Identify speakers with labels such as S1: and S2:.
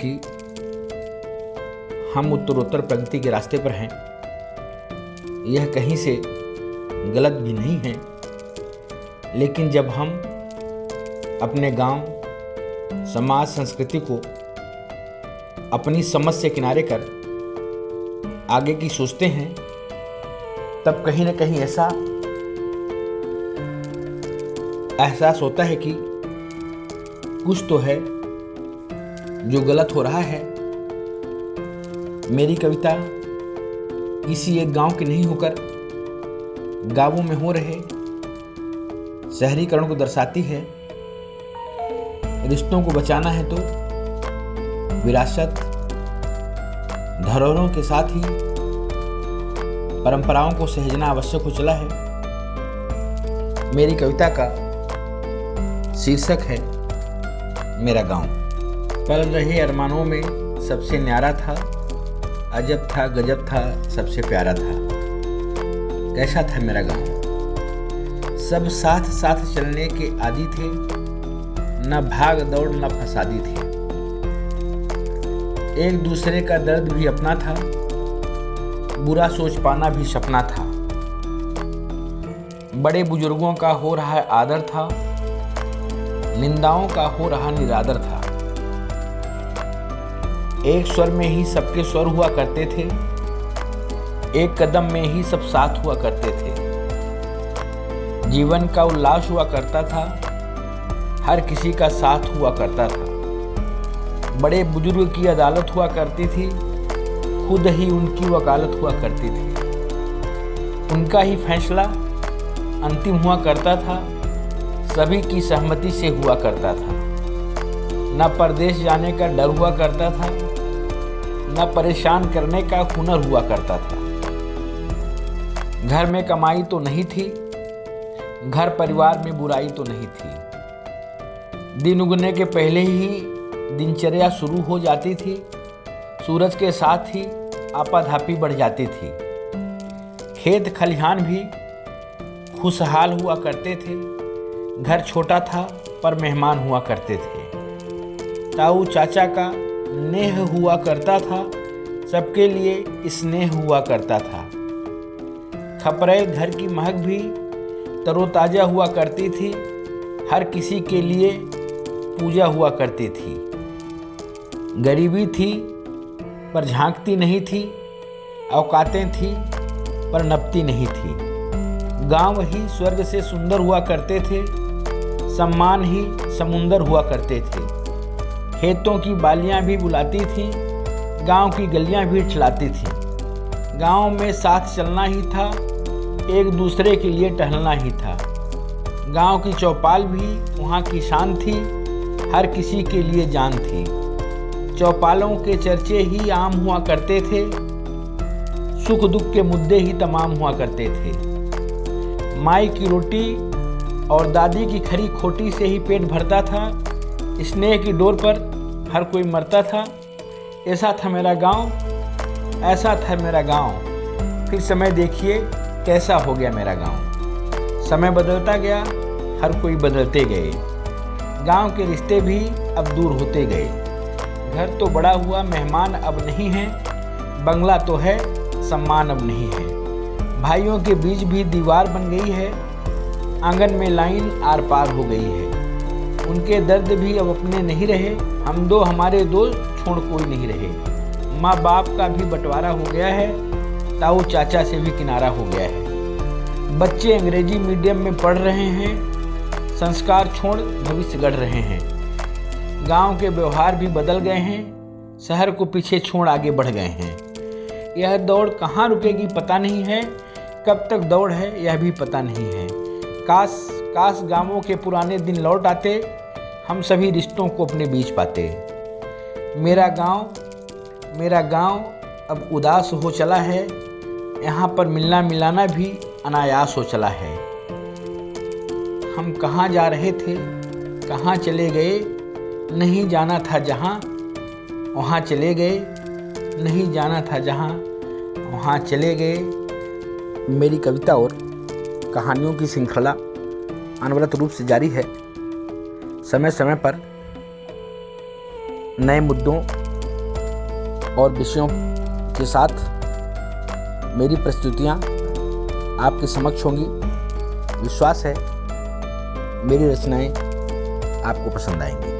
S1: कि हम उत्तरोत्तर प्रगति के रास्ते पर हैं, यह कहीं से गलत भी नहीं है। लेकिन जब हम अपने गांव, समाज, संस्कृति को अपनी समझ से किनारे कर आगे की सोचते हैं, तब कहीं न कहीं ऐसा एहसास होता है कि कुछ तो है जो गलत हो रहा है। मेरी कविता किसी एक गांव की नहीं होकर गांवों में हो रहे शहरीकरण को दर्शाती है। रिश्तों को बचाना है तो विरासत, धरोहरों के साथ ही परंपराओं को सहेजना आवश्यक हो चला है। मेरी कविता का शीर्षक है मेरा गांव। पल रहे अरमानों में सबसे न्यारा था, अजब था, गजब था, सबसे प्यारा था। कैसा था मेरा गांव? सब साथ साथ चलने के आदी थे, न भाग दौड़ न फसादी थी। एक दूसरे का दर्द भी अपना था, बुरा सोच पाना भी सपना था। बड़े बुजुर्गों का हो रहा आदर था, निंदाओं का हो रहा निरादर था। एक स्वर में ही सबके स्वर हुआ करते थे, एक कदम में ही सब साथ हुआ करते थे। जीवन का उल्लास हुआ करता था, हर किसी का साथ हुआ करता था। बड़े बुजुर्ग की अदालत हुआ करती थी, खुद ही उनकी वकालत हुआ करती थी। उनका ही फैसला अंतिम हुआ करता था, सभी की सहमति से हुआ करता था। न परदेश जाने का डर हुआ करता था, न परेशान करने का हुनर हुआ करता था। घर में कमाई तो नहीं थी, घर परिवार में बुराई तो नहीं थी। दिन उगने के पहले ही दिनचर्या शुरू हो जाती थी, सूरज के साथ ही आपाधापी बढ़ जाती थी। खेत खलिहान भी खुशहाल हुआ करते थे, घर छोटा था पर मेहमान हुआ करते थे। ताऊ चाचा का नेह हुआ करता था, सबके लिए स्नेह हुआ करता था। खपरेल घर की महक भी तरोताजा हुआ करती थी, हर किसी के लिए पूजा हुआ करती थी। गरीबी थी पर झांकती नहीं थी, औकातें थी पर नपती नहीं थी। गांव ही स्वर्ग से सुंदर हुआ करते थे, सम्मान ही समुंदर हुआ करते थे। खेतों की बालियां भी बुलाती थीं, गांव की गलियां भी चलाती थीं। गांव में साथ चलना ही था, एक दूसरे के लिए टहलना ही था। गांव की चौपाल भी वहाँ की शान थी, हर किसी के लिए जान थी। चौपालों के चर्चे ही आम हुआ करते थे, सुख दुख के मुद्दे ही तमाम हुआ करते थे। माई की रोटी और दादी की खरी खोटी से ही पेट भरता था, स्नेह की डोर पर हर कोई मरता था। ऐसा था मेरा गांव, ऐसा था मेरा गांव। फिर समय देखिए कैसा हो गया मेरा गांव। समय बदलता गया, हर कोई बदलते गए। गांव के रिश्ते भी अब दूर होते गए। घर तो बड़ा हुआ, मेहमान अब नहीं है, बंगला तो है, सम्मान अब नहीं है। भाइयों के बीच भी दीवार बन गई है, आंगन में लाइन आर पार हो गई है। उनके दर्द भी अब अपने नहीं रहे, हम दो हमारे दो छोड़ कोई नहीं रहे। माँ बाप का भी बंटवारा हो गया है, ताऊ चाचा से भी किनारा हो गया है। बच्चे अंग्रेजी मीडियम में पढ़ रहे हैं, संस्कार छोड़ भविष्य गढ़ रहे हैं। गांव के व्यवहार भी बदल गए हैं, शहर को पीछे छोड़ आगे बढ़ गए हैं। यह दौड़ कहाँ रुकेगी पता नहीं है, कब तक दौड़ है यह भी पता नहीं है। काश गांवों के पुराने दिन लौट आते, हम सभी रिश्तों को अपने बीच पाते। मेरा गांव अब उदास हो चला है, यहाँ पर मिलना मिलाना भी अनायास हो चला है। हम कहाँ जा रहे थे, कहाँ चले गए, नहीं जाना था जहाँ वहाँ चले गए, नहीं जाना था जहाँ वहाँ चले गए। मेरी कविता और कहानियों की श्रृंखला अनवरत रूप से जारी है। समय समय पर नए मुद्दों, और विषयों के साथ मेरी प्रस्तुतियाँ आपके समक्ष होंगी। विश्वास है मेरी रचनाएं आपको पसंद आएंगी।